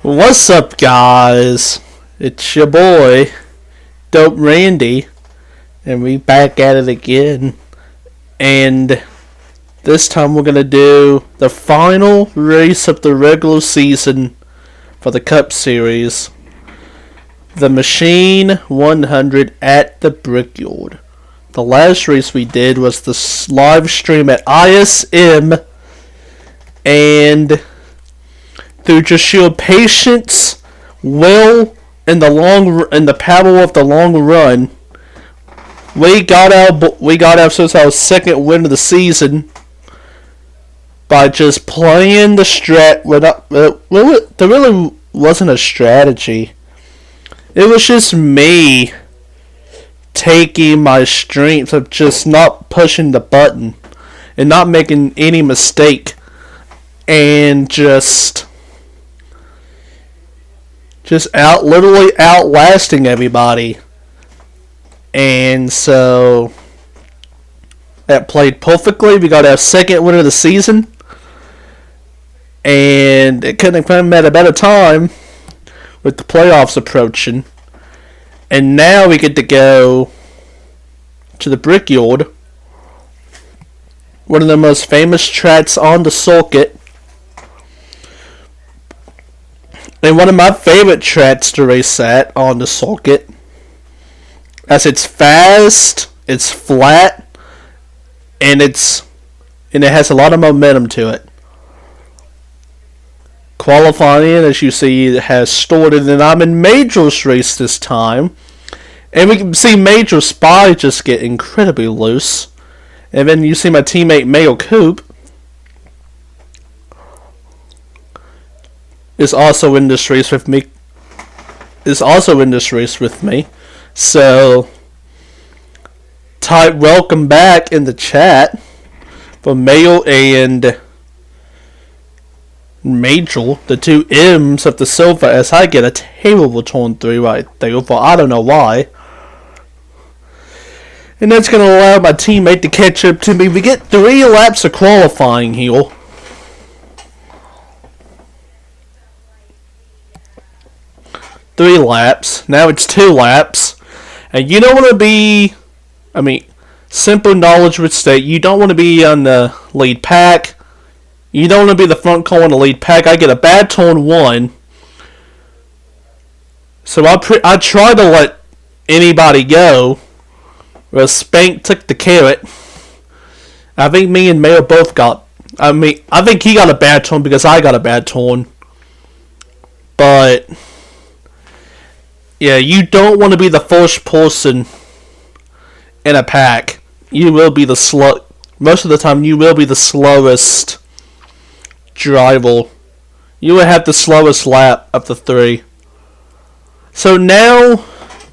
What's up, guys? It's your boy, Dope Randy, and we back at it again. And this time we're gonna do the final race of the regular season for the Cup Series, the Machine 100 at the Brickyard. The last race we did was the live stream at ISM, and through just sheer patience, will, and the power of the long run, we got ourselves our second win of the season by just playing the strat. There really wasn't a strategy. It was just me taking my strength of just not pushing the button and not making any mistake, and just literally outlasting everybody. And so that played perfectly. We got our second win of the season, and it couldn't have come at a better time with the playoffs approaching. And now we get to go to the Brickyard, one of the most famous tracks on the circuit, and one of my favorite tracks to race at on the circuit, as it's fast, it's flat, and it has a lot of momentum to it. Qualifying, as you see, has started, and I'm in Major's race this time, and we can see Major Spy just get incredibly loose, and then you see my teammate Mayo Coop is also in this race with me. So, type welcome back in the chat for Mayo and Major, the two M's of the sofa, as I get a terrible turn 3 right there, for I don't know why. And that's going to allow my teammate to catch up to me. We get 3 laps of qualifying here. Three laps. Now it's 2 laps. And you don't want to be... simple knowledge would state you don't want to be on the lead pack. You don't want to be the front car in the lead pack. I get a bad turn 1. So I try to let anybody go. Where Spank took the carrot. I think me and Mayo both got... I think he got a bad turn because I got a bad turn. But... yeah, you don't want to be the first person in a pack. You will be most of the time, you will be the slowest driver. You will have the slowest lap of the 3. So now,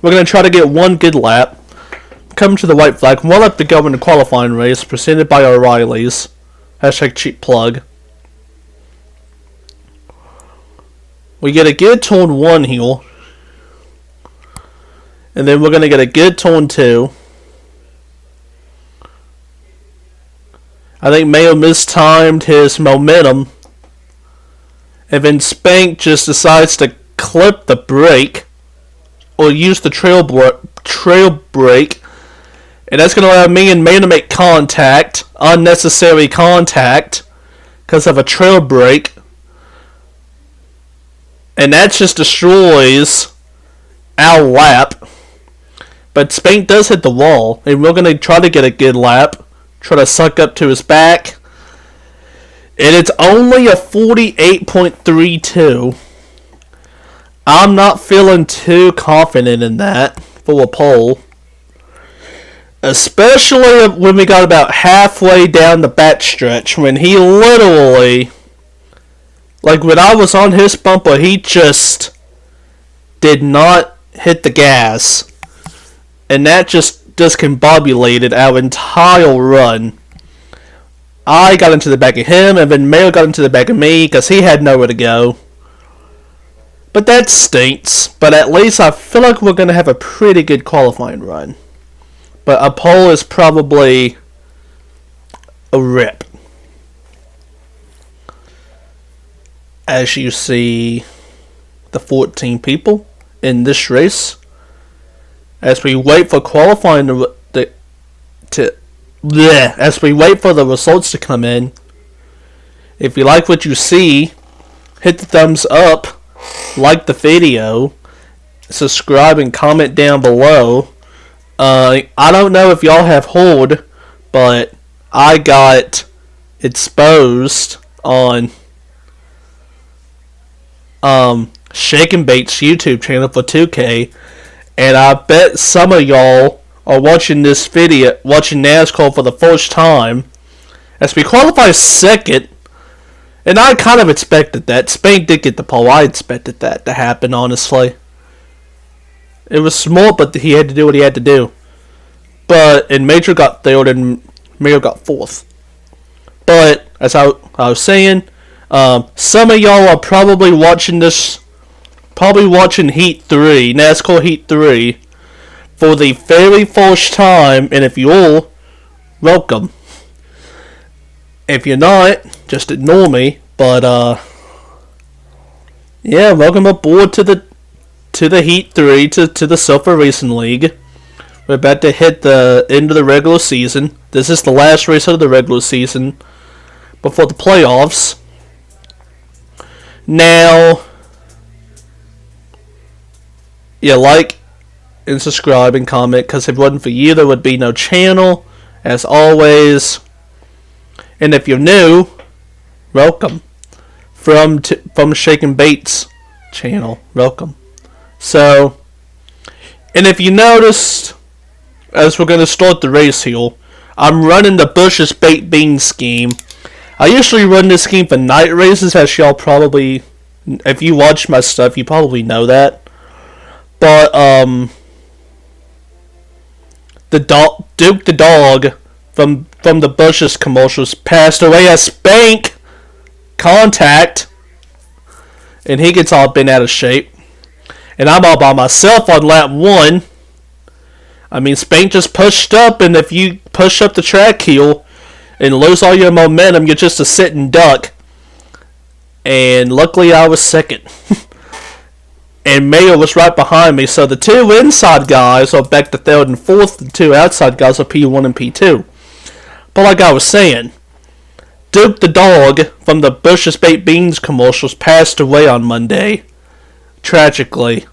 we're going to try to get 1 good lap. Come to the white flag. 1 lap to go in the qualifying race, presented by O'Reilly's. Hashtag cheap plug. We get a good turn 1 here. And then we're going to get a good turn 2. I think Mayo mistimed his momentum. And then Spank just decides to clip the brake. Or use the trail brake. And that's going to allow me and Mayo to make contact. Unnecessary contact. Because of a trail brake. And that just destroys our lap. But Spank does hit the wall, and we're going to try to get a good lap, try to suck up to his back. And it's only a 48.32. I'm not feeling too confident in that for a pole. Especially when we got about halfway down the backstretch, when he literally, like when I was on his bumper, he just did not hit the gas. And that just discombobulated our entire run. I got into the back of him, and then Mayo got into the back of me, because he had nowhere to go. But that stinks. But at least I feel like we're going to have a pretty good qualifying run. But a pole is probably a rip. as you see the 14 people in this race. As we wait for qualifying as we wait for the results to come in. If you like what you see, hit the thumbs up, like the video, subscribe and comment down below. I don't know if y'all have heard, but I got exposed on Shake and Bait's YouTube channel for 2K, and I bet some of y'all are watching this video, watching NASCAR for the first time, as we qualify second, and I kind of expected that. Spank did get the pole. I expected that to happen, honestly. It was small, but he had to do what he had to do. And Major got third, and Mayo got fourth. But, as I was saying, some of y'all are probably watching this, Heat 3, NASCAR Heat 3, for the very first time, and if you're, welcome. If you're not, just ignore me, but, yeah, welcome aboard to the Heat 3, to the Silver Racing League. We're about to hit the end of the regular season. This is the last race of the regular season before the playoffs. Now, yeah, like and subscribe and comment, because if it wasn't for you, there would be no channel, as always. And if you're new, welcome. From Shake and Bait's channel, welcome. So, and if you noticed, as we're going to start the race here, I'm running the Bush's Baked Beans scheme. I usually run this scheme for night races, as y'all probably, if you watch my stuff, you probably know that. But, Duke the dog from the Bush's commercials passed away as Spank contact, and he gets all bent out of shape. And I'm all by myself on lap 1. I mean, Spank just pushed up, and if you push up the track heel and lose all your momentum, you're just a sitting duck. And luckily I was second. And Mayo was right behind me, so the two inside guys are back to third and fourth, the two outside guys are P1 and P2. But like I was saying, Duke the dog from the Bush's Baked Beans commercials passed away on Monday, tragically,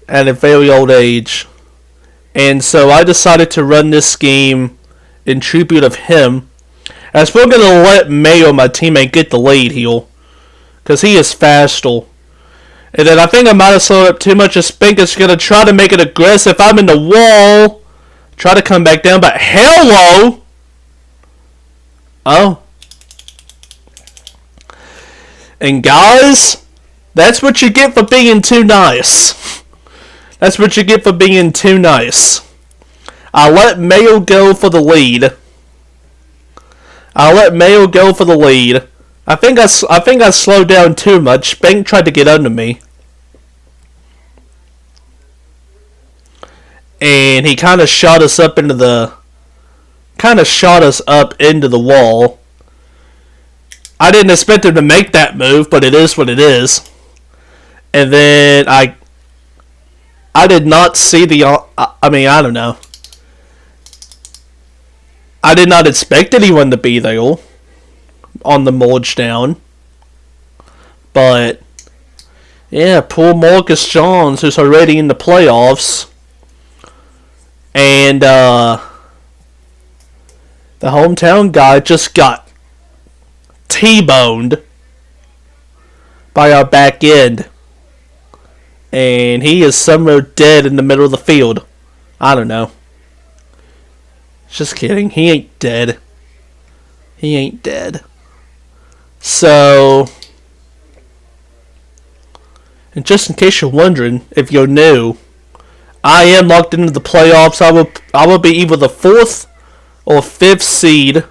at a very old age. And so I decided to run this scheme in tribute of him, as we're going to let Mayo, my teammate, get the lead here, because he is faster. And then I think I might have slowed up too much, as Spank is going to try to make it aggressive. I'm in the wall, try to come back down, but hello! Oh. And guys, that's what you get for being too nice. That's what you get for being too nice. I let Mayo go for the lead. I think I slowed down too much. Spank tried to get under me, and he kind of shot us up into the wall. I didn't expect him to make that move, but it is what it is. And then I did not see I don't know. I did not expect anyone to be there on the merge down. But, yeah, poor Marcus Johns, who's already in the playoffs. And, the hometown guy just got T-boned by our back end. And he is somewhere dead in the middle of the field. I don't know. Just kidding. He ain't dead. So, and just in case you're wondering, if you're new, I am locked into the playoffs. I will be either the 4th or 5th seed,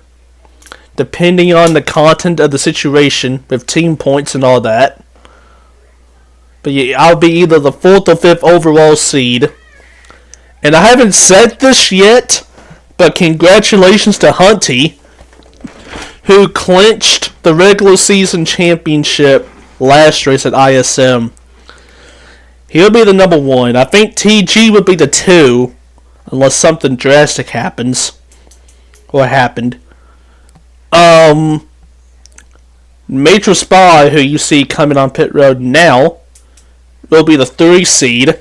depending on the content of the situation with team points and all that. But yeah, I'll be either the 4th or 5th overall seed. And I haven't said this yet, but congratulations to Hunty, who clinched the regular season championship last race at ISM. He'll be the number 1. I think TG would be the 2, unless something drastic happens. Or happened. Major Spy, who you see coming on pit road now, will be the 3 seed.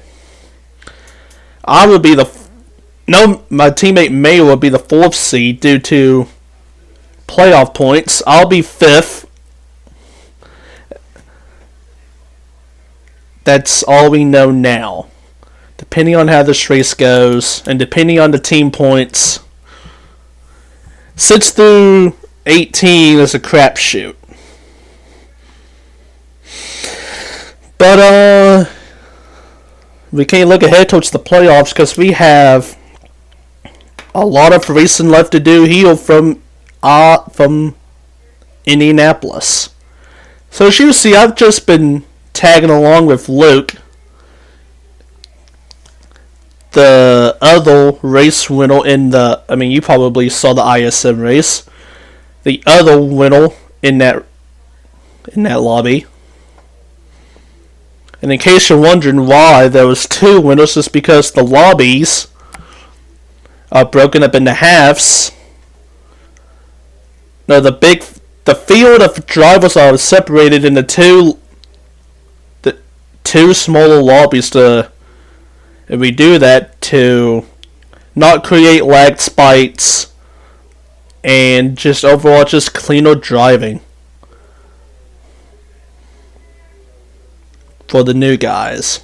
I will be my teammate May will be the 4th seed due to playoff points. I'll be 5th. That's all we know now. Depending on how this race goes, and depending on the team points, 6 through 18 is a crapshoot. But we can't look ahead towards the playoffs because we have a lot of racing left to do here from Indianapolis. So as you see, I've just been tagging along with Luke, the other race winner in the. I mean, you probably saw the ISM race. The other winner in that lobby. And in case you're wondering why there was 2 winners, it's because the lobbies are broken up into halves. No, the field of drivers are separated into two smaller lobbies and we do that to not create lag spikes and just overall just cleaner driving for the new guys.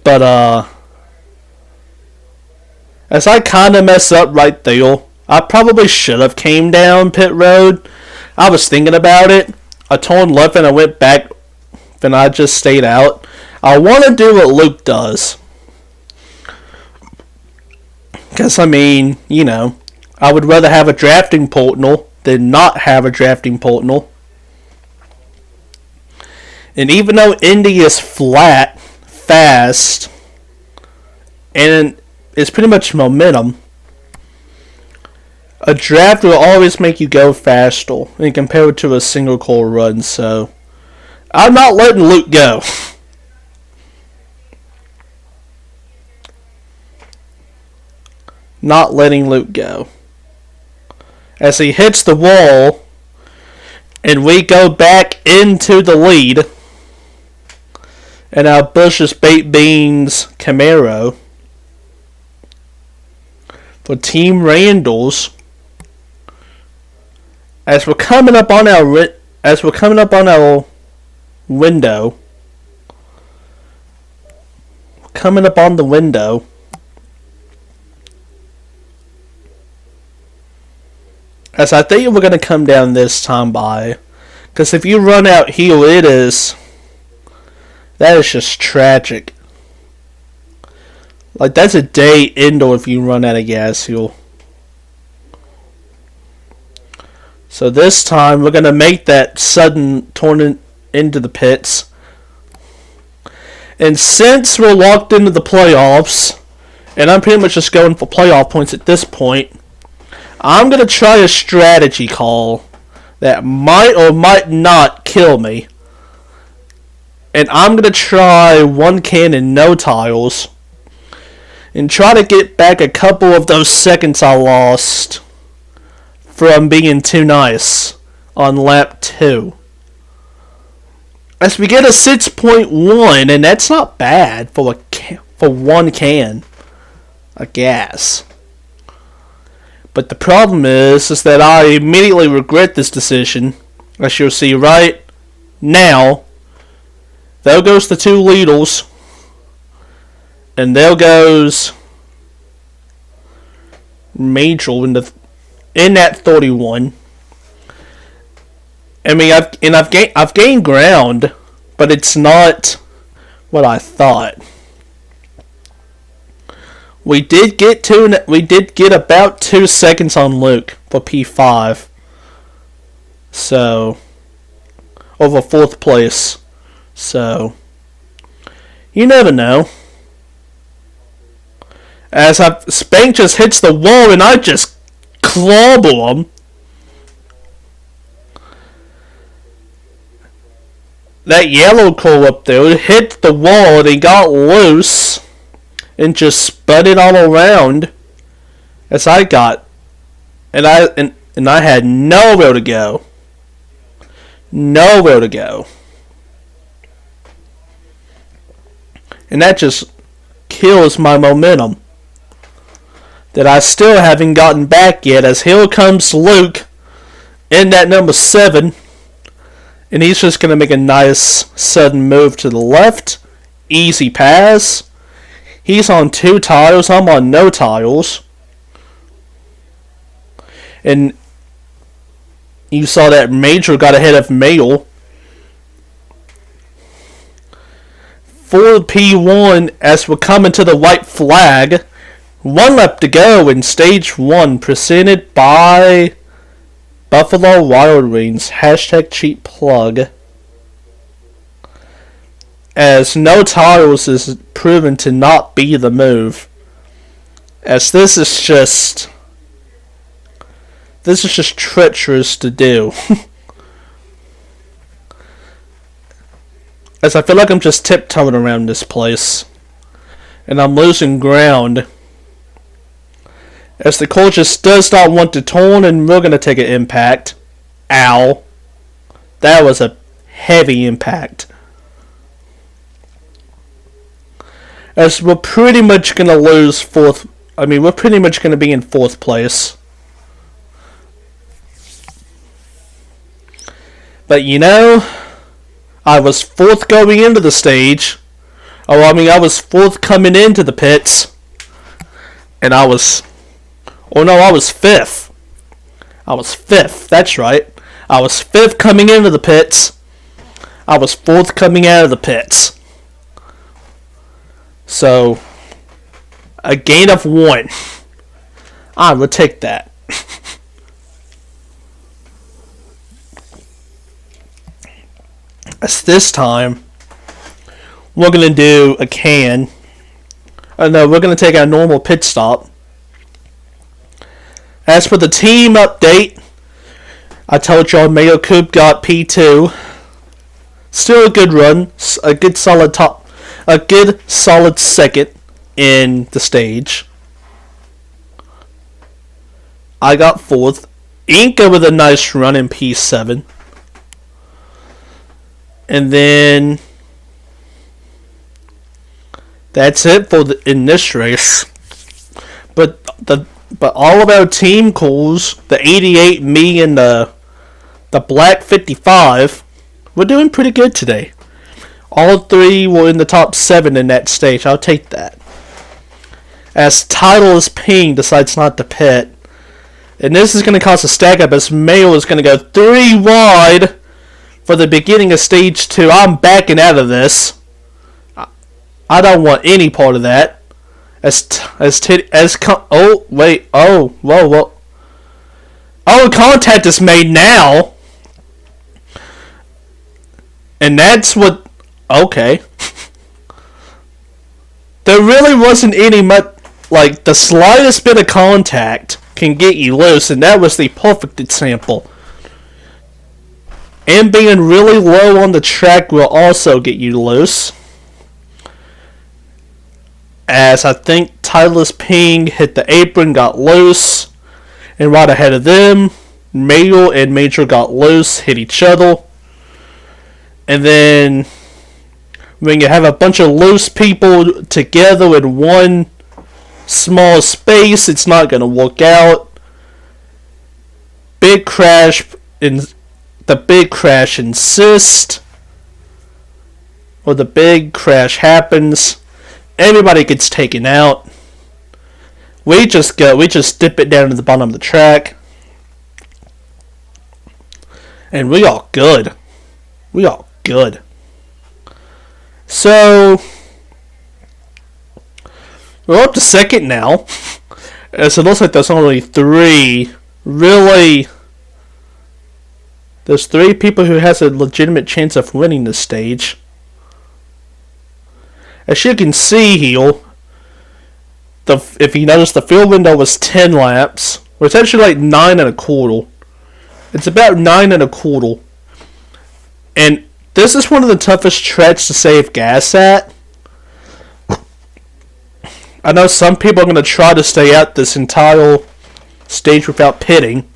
But as I kind of mess up right there, I probably should have came down pit road. I was thinking about it. I turned left and I went back, and I just stayed out. I want to do what Luke does. Because, I mean, you know, I would rather have a drafting partner than not have a drafting partner. And even though Indy is flat, fast, and it's pretty much momentum, a draft will always make you go faster and compare it to a single core run, so I'm not letting Luke go. Not letting Luke go. As he hits the wall, and we go back into the lead, and our Bush's Baked Beans Camaro for Team Randall's. As we're coming up on our window, coming up on the window, as I think we're going to come down this time by, because if you run out here, that is just tragic. Like, that's a day indoor if you run out of gas here. So this time, we're going to make that sudden turn into the pits. And since we're locked into the playoffs, and I'm pretty much just going for playoff points at this point, I'm going to try a strategy call that might or might not kill me. And I'm going to try one can and no tires. And try to get back a couple of those seconds I lost from being too nice on lap 2. As we get a 6.1, and that's not bad for one can of gas. But the problem is that I immediately regret this decision, as you'll see right now. There goes the 2 leaders, and there goes Major in that 31. I mean, I've gained ground, but it's not what I thought. We did get about 2 seconds on Luke for P5. So, over 4th place. So, you never know. As Spank just hits the wall and I just clobber him. that yellow car up there hit the wall and he got loose and just spun it all around as I got. And I had nowhere to go. Nowhere to go. And that just kills my momentum that I still haven't gotten back yet, as here comes Luke in that number 7, and he's just going to make a nice sudden move to the left. Easy pass. He's on 2 tires, I'm on no tires. And you saw that Major got ahead of Mail. For P1, as we're coming to the white flag, 1 lap to go in stage 1, presented by Buffalo Wild Wings, #cheap plug. As no tires is proven to not be the move, as this is just treacherous to do. As I feel like I'm just tiptoeing around this place, and I'm losing ground, as the car just does not want to turn, and we're going to take an impact. Ow. That was a heavy impact. As we're pretty much going to lose we're pretty much going to be in 4th place. But you know, I was 4th going into the stage. I was 4th coming into the pits. And I was 5th. I was 5th, that's right. I was 5th coming into the pits. I was 4th coming out of the pits. So, a gain of 1. I would take that. As this time, we're going to do a can. No, we're going to take our normal pit stop. As for the team update, I told y'all Mayo Coupe got P2. Still a good run, a good solid second in the stage. I got 4th. Inca with a nice run in P7. And then that's it in this race. But all of our team calls, the 88, me, and the black 55, we're doing pretty good today. All 3 were in the top 7 in that stage. I'll take that. As Titleist Ping decides not to pit. And this is going to cause a stack up, as Mayo is going to go 3 wide for the beginning of stage 2. I'm backing out of this. I don't want any part of that. Whoa. Oh, contact is made now. And that's what, okay. There really wasn't any the slightest bit of contact can get you loose, and that was the perfect example. And being really low on the track will also get you loose. As I think Titleist Ping hit the apron, got loose, and right ahead of them, Mayo and Major got loose, hit each other. And then when you have a bunch of loose people together in one small space, it's not going to work out. Big crash insists, or the big crash happens. Everybody gets taken out. We just dip it down to the bottom of the track, and we are good. We are good. So we're up to 2nd now, as it looks like there's only 3 really. There's 3 people who has a legitimate chance of winning this stage. As you can see here, if you notice, the field window was 10 laps. Well, it's actually like 9 1/4. It's about 9 1/4. And This is one of the toughest tracks to save gas at. I know some people are going to try to stay out this entire stage without pitting.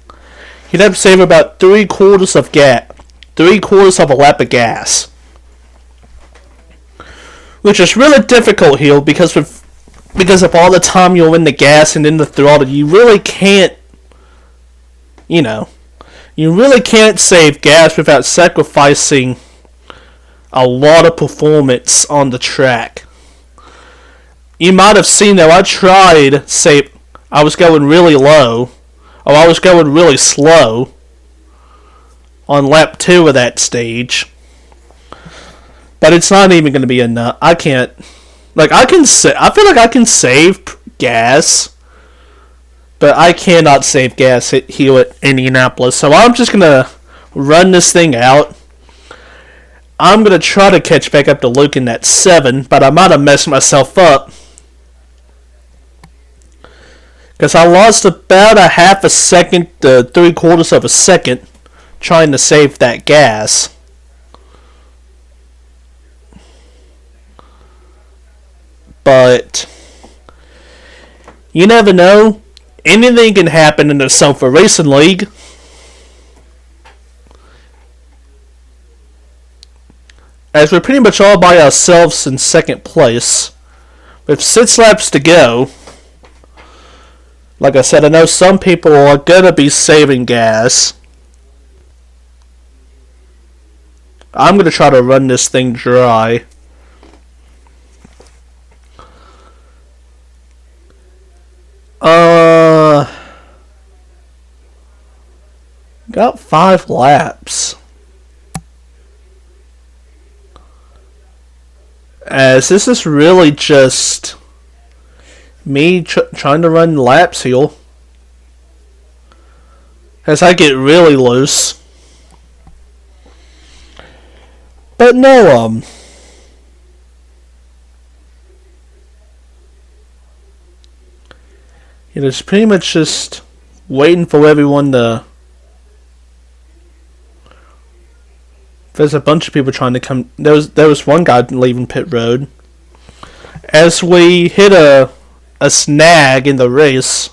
You'd have to save about 3/4 of gas, 3/4 of a lap of gas, which is really difficult here because of all the time you're in the gas and in the throttle. You really can't, you really can't save gas without sacrificing a lot of performance on the track. You might have seen that I was going really low, or I was going really slow on lap 2 of that stage. But it's not even going to be enough. I feel like I can save gas, but I cannot save gas here at Indianapolis. So I'm just going to run this thing out. I'm going to try to catch back up to Luke in that 7, but I might have messed myself up, because I lost about a half a second to 3/4 of a second trying to save that gas. But you never know. Anything can happen in the Sofa Racing League. As we're pretty much all by ourselves in second place, with 6 laps to go. Like I said, I know some people are going to be saving gas. I'm going to try to run this thing dry. Got 5 laps. As this is really just me trying to run laps here. As I get really loose. But no, it's pretty much just waiting for everyone to... There's a bunch of people trying to come... There was one guy leaving pit road. As we hit a snag in the race.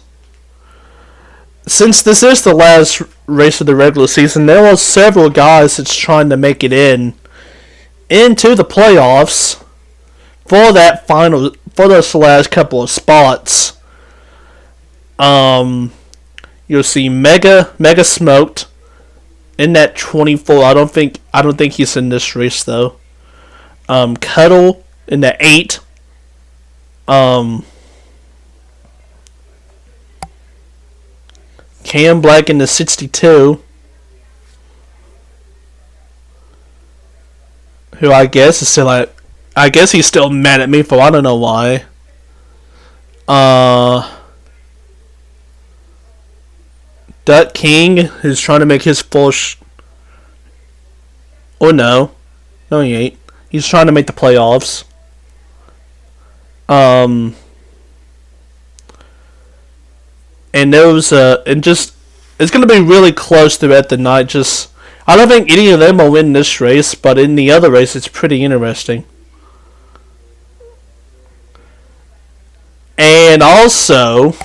Since this is the last race of the regular season, there are several guys that's trying to make it into the playoffs for those last couple of spots. You'll see Mega Smoked in that 24. I don't think he's in this race though. Cuddle in the 8. Cam Black in the 62. Who I guess is still I guess he's still mad at me for I don't know why. Duck King, who's trying to make his first... Oh no. No, he ain't. He's trying to make the playoffs. And those, it's going to be really close throughout the night. I don't think any of them will win this race, but in the other race, it's pretty interesting. And also,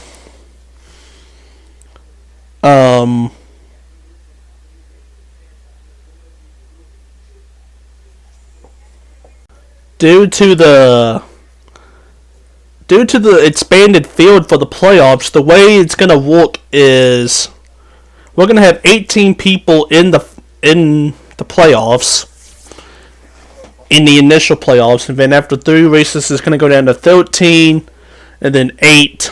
due to the expanded field for the playoffs, the way it's going to work is we're going to have 18 people in the playoffs, in the initial playoffs, and then after 3 races it's going to go down to 13, and then 8,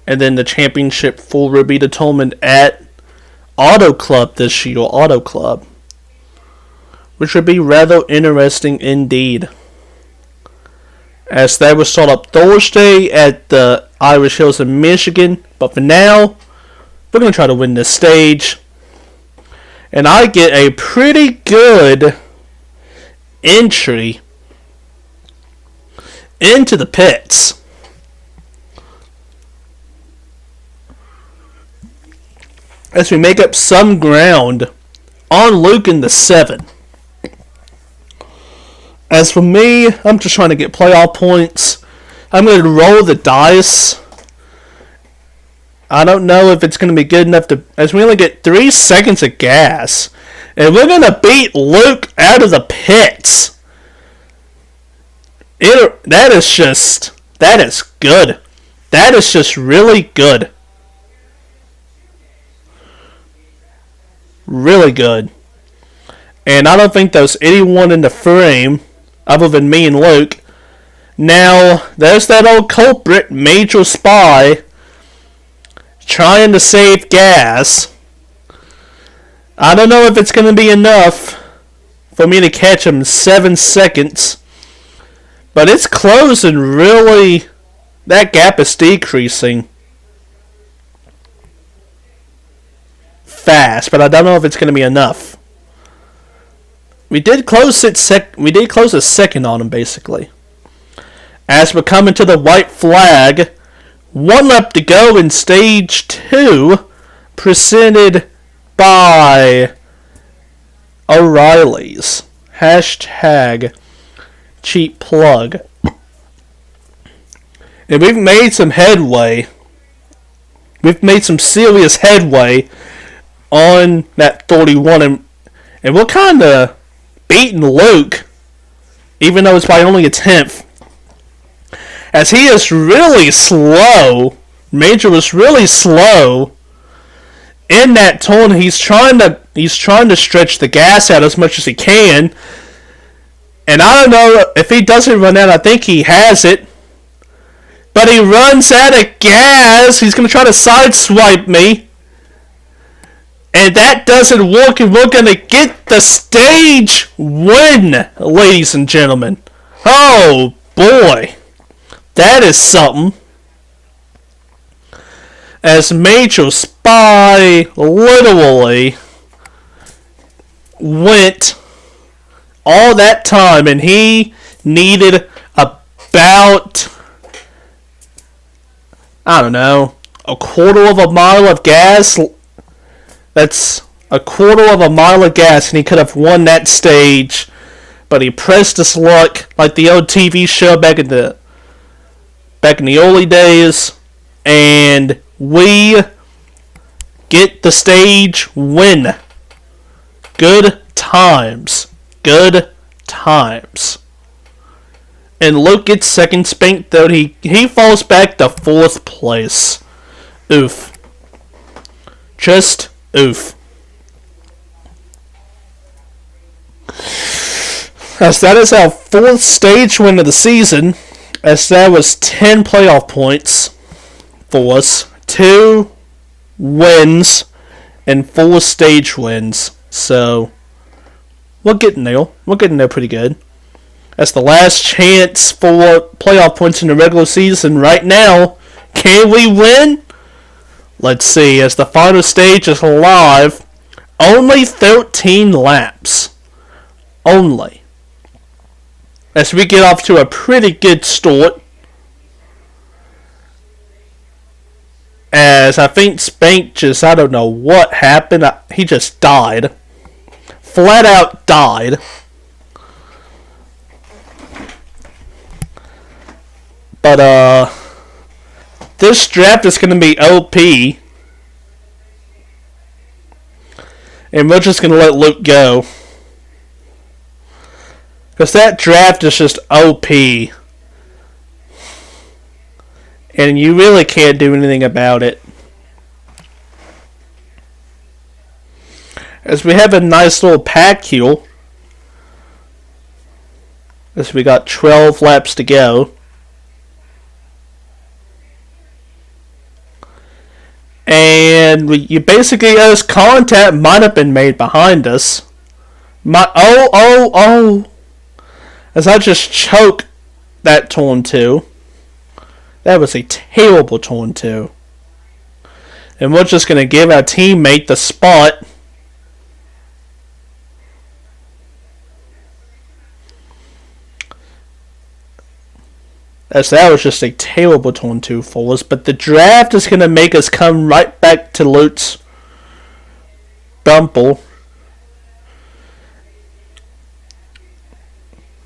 and then the championship 4 will be determined at Auto Club this year, Auto Club, which would be rather interesting indeed. As that will start up Thursday at the Irish Hills in Michigan. But for now, we're going to try to win this stage. And I get a pretty good entry into the pits. As we make up some ground on Luke in the 7. As for me, I'm just trying to get playoff points. I'm going to roll the dice. I don't know if it's going to be good enough to... As we only get 3 seconds of gas. And we're going to beat Luke out of the pits. That is good. That is just really good. Really good. And I don't think there's anyone in the frame other than me and Luke. Now, there's that old culprit, Major Spy, trying to save gas. I don't know if it's going to be enough for me to catch him in 7 seconds. But it's closing really. That gap is decreasing fast, but I don't know if it's going to be enough. We did close a second on him, basically. As we're coming to the white flag, 1 lap to go in stage 2, presented by O'Reilly's. Hashtag cheap plug. And we've made some headway. We've made some serious headway on that 31, and we're kind of beating Luke, even though it's by only a 10th. As he is really slow. Major was really slow in that turn. He's trying to stretch the gas out as much as he can. And I don't know if he doesn't run out. I think he has it. But he runs out of gas. He's going to try to sideswipe me. And that doesn't work, and we're going to get the stage win, ladies and gentlemen. Oh, boy. That is something. As Major Spy literally went all that time, and he needed about, I don't know, a quarter of a mile of gas. That's a quarter of a mile of gas, and he could have won that stage. But he pressed his luck like the old TV show back in the early days, and we get the stage win. Good times. Good times. And Luke gets second. Spank, though, he falls back to 4th place. Oof. Just oof. As that is our 4th stage win of the season, as that was 10 playoff points for us, 2 wins, and 4 stage wins. So, we're getting there. We're getting there pretty good. That's the last chance for playoff points in the regular season right now. Can we win? Let's see, as the final stage is live, only 13 laps. Only. As we get off to a pretty good start. As I think Spank just, I don't know what happened. He just died. Flat out died. But, this draft is going to be OP. And we're just going to let Luke go. Because that draft is just OP. And you really can't do anything about it. As we have a nice little pack here. As we got 12 laps to go. And you basically, as contact might have been made behind us. As I just choke that turn 2. That was a terrible turn 2. And we're just going to give our teammate the spot. As that was just a terrible turn 2 for us. But the draft is going to make us come right back to Luke's bumper.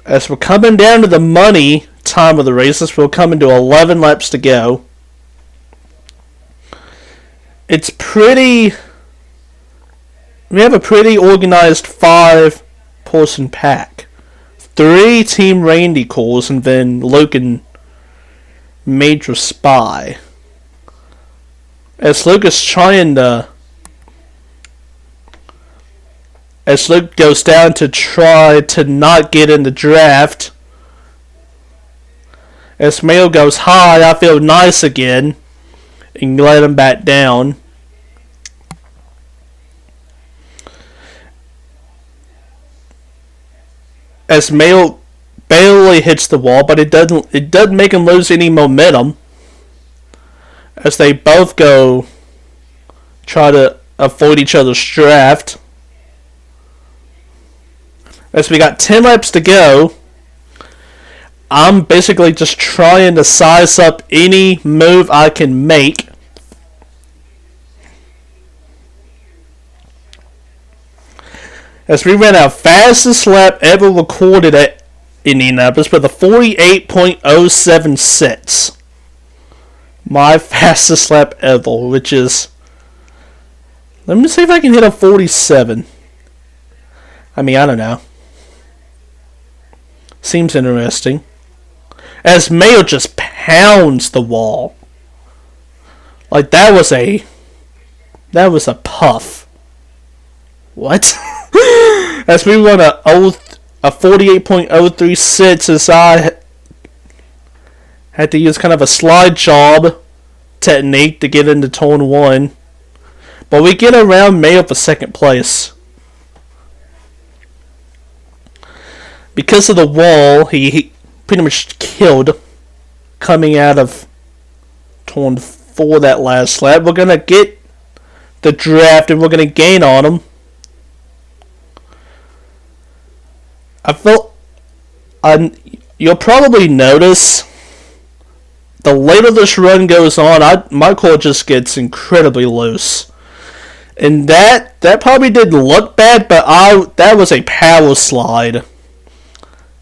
As we're coming down to the money time of the races, we're coming to 11 laps to go. It's pretty... We have a pretty organized 5-person pack. 3 Team Randy calls, and then Luke and Major Spy. As Luke is trying to... As Luke goes down to try to not get in the draft. As Mayo goes high, I feel nice again. And let him back down. As Mayo barely hits the wall, but it doesn't make him lose any momentum. As they both go try to avoid each other's draft. As we got 10 laps to go, I'm basically just trying to size up any move I can make. As we ran our fastest lap ever recorded at Indianapolis with a 48.076. My fastest lap ever, which is... Let me see if I can hit a 47. I mean, I don't know. Seems interesting. As Mayo just pounds the wall. Like that was a puff. What? As we run a 48.036, as I had to use kind of a slide job technique to get into turn 1. But we get around Mayo for second place. Because of the wall, he pretty much killed coming out of turn 4 that last lap. We're going to get the draft and we're going to gain on him. You'll probably notice the later this run goes on, my core just gets incredibly loose. And that probably didn't look bad, but that was a power slide.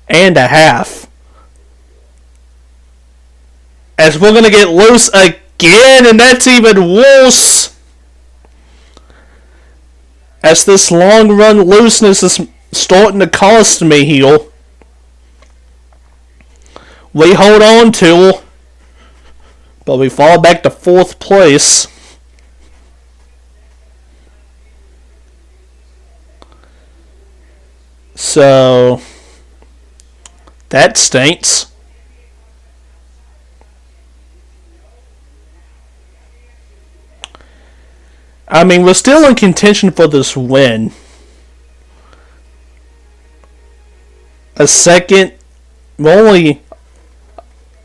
And a half. As we're going to get loose again, and that's even worse. As this long run looseness is starting to cost me here. We hold on to, but we fall back to 4th place. So that stinks. I mean, we're still in contention for this win. A second, we're only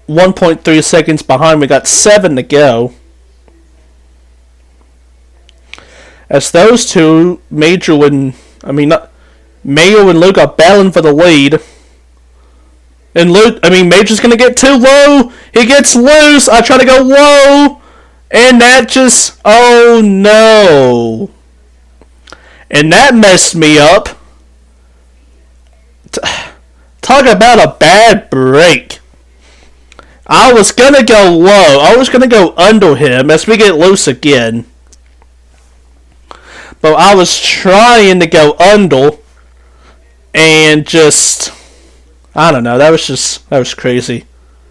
1.3 seconds behind. We got 7 to go. As those two, Mayo and Luke are battling for the lead. And Major's going to get too low. He gets loose. I try to go low. And that just, oh no. And that messed me up. Talk about a bad break. I was going to go low. I was going to go under him as we get loose again. But I was trying to go under. And just, I don't know. That was crazy.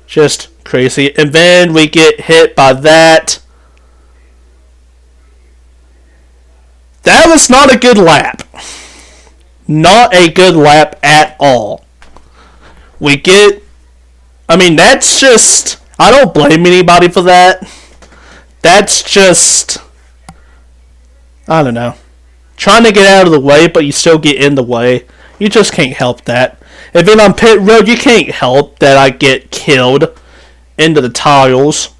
Just crazy. And then we get hit by that. That was not a good lap. Not a good lap at all. That's just, I don't blame anybody for that. That's just, I don't know. Trying to get out of the way, but you still get in the way. You just can't help that. If you're on pit road, you can't help that I get killed into the tiles.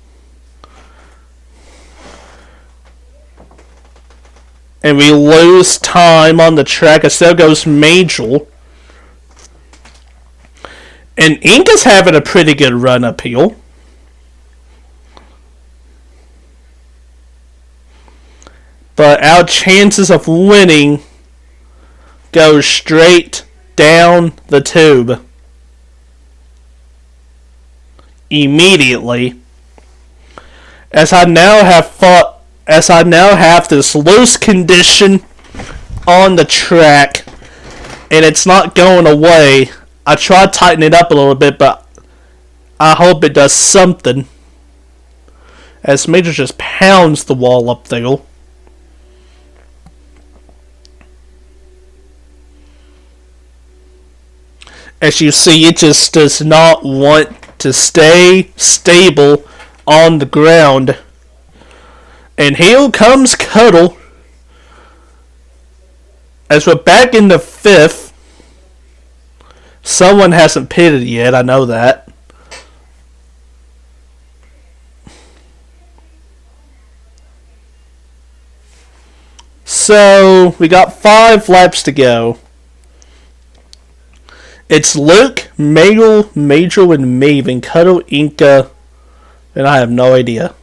And we lose time on the track. As there goes Major. And Ink is having a pretty good run uphill. But our chances of winning go straight down the tube. immediately, as I now have this loose condition on the track, and it's not going away. I tried tightening it up a little bit, but I hope it does something. As Major just pounds the wall up there. As you see, it just does not want to stay stable on the ground. And here comes Cuddle. As we're back in the 5th. Someone hasn't pitted yet, I know that. So, we got 5 laps to go. It's Luke, Major, and Maven, Cuddle, Inca, and I have no idea.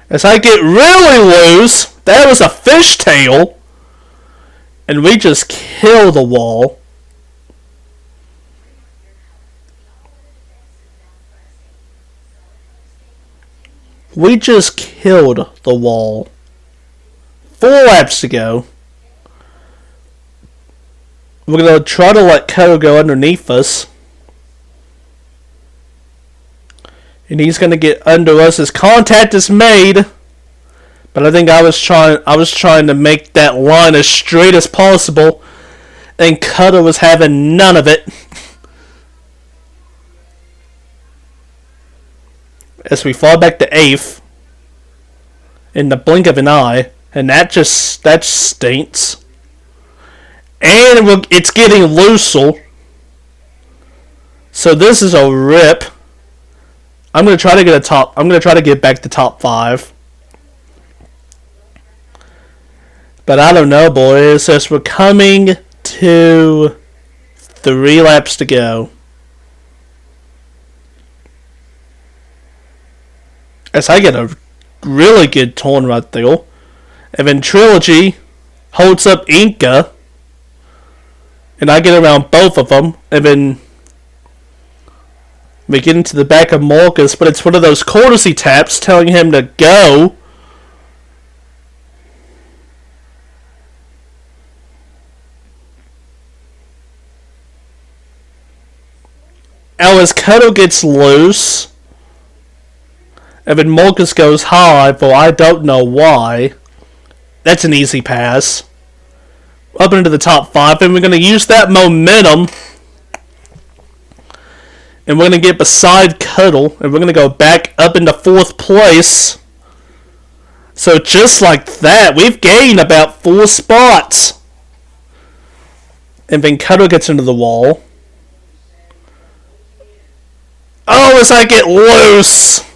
As I get really loose, that was a fishtail, and we just kill the wall. We just killed the wall. 4 laps to go. We're going to try to let Cuddle go underneath us. And he's going to get under us as contact is made. But I think I was trying to make that line as straight as possible. And Cuddle was having none of it. As we fall back to 8th. In the blink of an eye. And that stinks. And it's getting looser. So this is a rip. I'm gonna try to get back to top 5. But I don't know, boys. As we're coming to 3 laps to go. As I get a really good turn right there. And then Trilogy holds up Inca. And I get around both of them. And then we get into the back of Marcus. But it's one of those courtesy taps telling him to go. As Cuddle gets loose. And then Marcus goes high. But I don't know why. That's an easy pass. Up into the top 5, and we're going to use that momentum, and we're going to get beside Cuddle, and we're going to go back up into 4th place. So just like that, we've gained about 4 spots. And then Cuddle gets into the wall. Oh, as I get loose,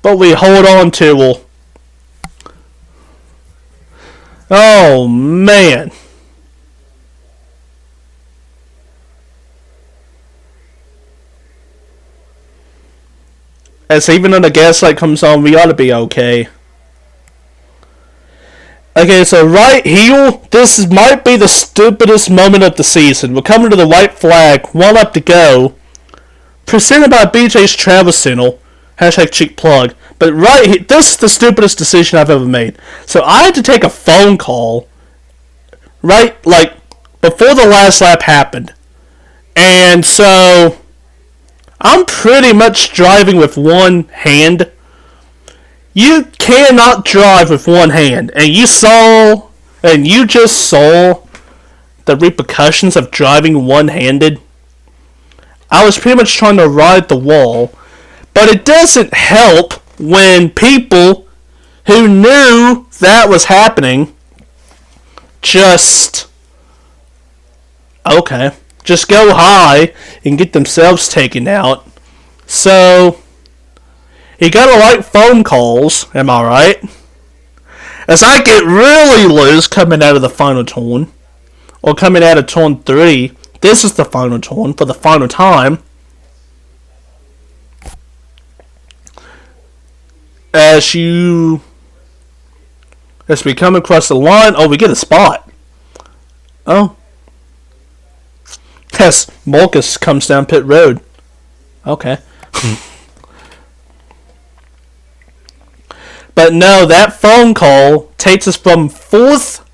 but we hold on to her. Oh, man. As even when the gas light comes on, we ought to be okay. Okay, so right here, this might be the stupidest moment of the season. We're coming to the white flag, 1 lap to go. Presented by BJ's Travel Center. Hashtag cheap plug. But right here, this is the stupidest decision I've ever made. So I had to take a phone call, right, like, before the last lap happened. And so I'm pretty much driving with one hand. You cannot drive with one hand. And you just saw the repercussions of driving one-handed. I was pretty much trying to ride the wall. But it doesn't help when people who knew that was happening just go high and get themselves taken out. So he got a like phone calls, am I right? As I get really loose coming out of the final turn, or coming out of turn 3, this is the final turn for the final time. As we come across the line, we get a spot. Oh. As Marcus comes down pit road. Okay. But no, that phone call takes us from 4th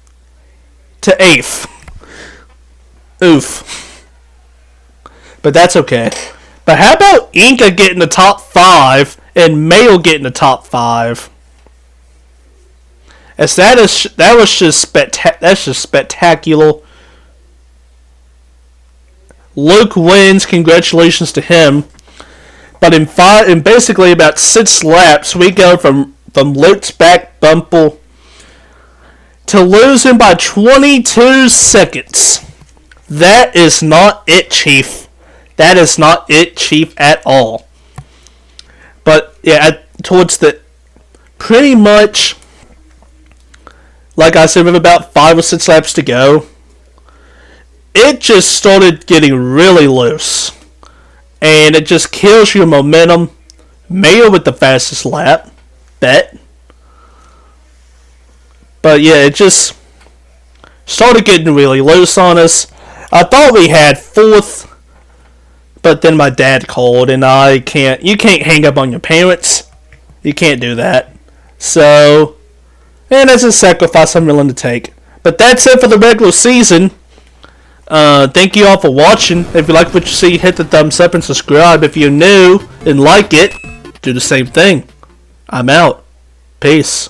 to 8th. Oof. But that's okay. But how about Inca getting the top 5 and Mayo getting the top 5? As that's just spectacular. Luke wins. Congratulations to him. But in basically about 6 laps, we go from Luke's back bumper to losing by 22 seconds. That is not it, Chief. That is not it, Chief, at all. But yeah, towards the pretty much, like I said, with about 5 or 6 laps to go, it just started getting really loose. And it just kills your momentum. Mayo with the fastest lap. Bet. But yeah, it just started getting really loose on us. I thought we had 4th, but then my dad called, and you can't hang up on your parents. You can't do that. So, and that's a sacrifice I'm willing to take. But that's it for the regular season. Thank you all for watching. If you like what you see, hit the thumbs up and subscribe. If you're new and like it, do the same thing. I'm out. Peace.